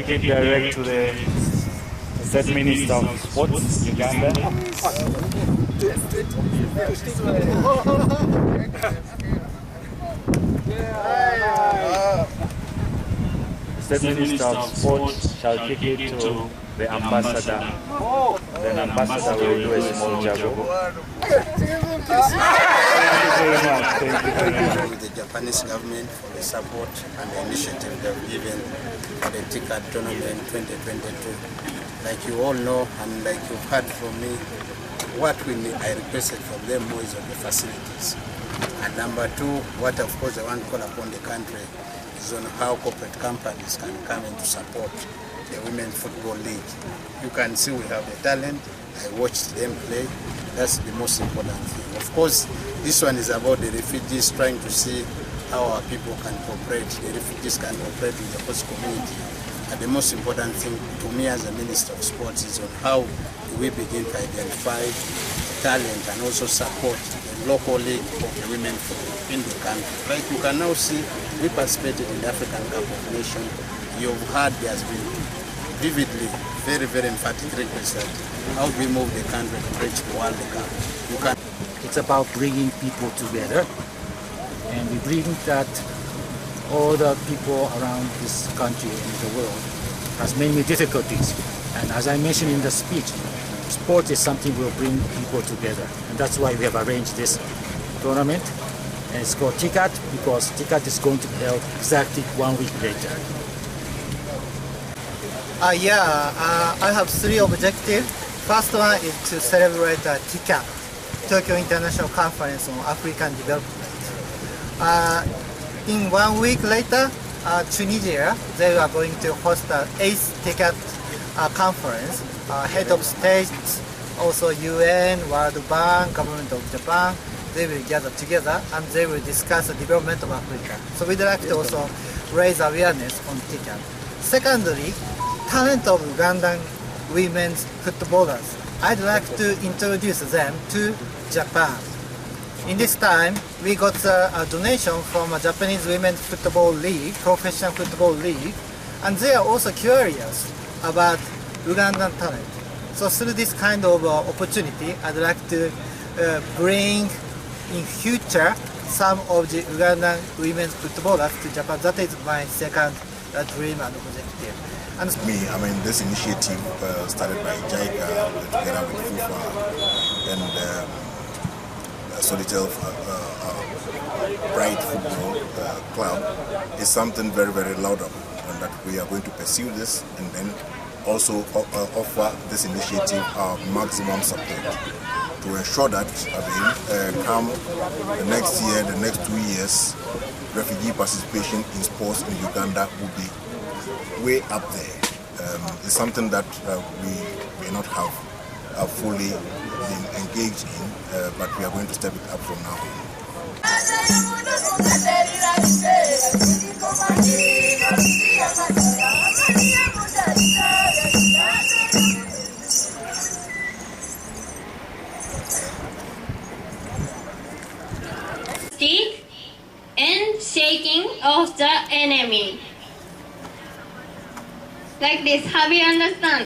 it direct to the State Minister of Sports, Uganda. State Minister of Sports shall take it to the ambassador. Then ambassador will do a small juggle. Thank you very much. With the Japanese government for the support and the initiative they've given for the Ticad Tournament 2022. Like you all know, and like you've heard from me, what I requested from them more is on the facilities. And number two, what of course I want to call upon the country is on how corporate companies can come in to support the Women's Football League. You can see we have the talent. I watched them play. That's the most important thing. Of course, this one is about the refugees, trying to see how our people can cooperate, the refugees can cooperate with the host community. And the most important thing to me as a Minister of Sports is on how we begin to identify talent and also support the local league of the women in the country. Like you can now see, we participated in the African Cup of Nations. You've heard there has been vividly, very, very emphatic request that how we move the country to reach the World Cup. It's about bringing people together, and we bring that all the people around this country and the world has many difficulties. And as I mentioned in the speech, sport is something will bring people together. And that's why we have arranged this tournament. And it's called Ticad because Ticad is going to be held exactly 1 week later. I have three objectives. First one is to celebrate Ticad, Tokyo International Conference on African Development. In 1 week later, Tunisia, they are going to host the 8th Ticad conference. Head of states, also UN, World Bank, Government of Japan, they will gather together and they will discuss the development of Africa. So we'd like to also raise awareness on Ticad. Secondly, talent of Ugandan women's footballers. I'd like to introduce them to Japan. In this time, we got a donation from a Japanese Women's Football League, Professional Football League, and they are also curious about Ugandan talent. So through this kind of opportunity, I'd like to bring in future some of the Ugandan women's footballers to Japan. That is my second dream and objective. And this initiative started by JICA together with FIFA and Solitel Bright Football Club is something very, very laudable, and that we are going to pursue this and then also offer this initiative our maximum support to ensure that come the next year, the next 2 years, refugee participation in sports in Uganda will be way up there. It's something that we may not have fully been engaged in, but we are going to step it up from now on. Stick and shaking of the enemy. Like this, have you understand?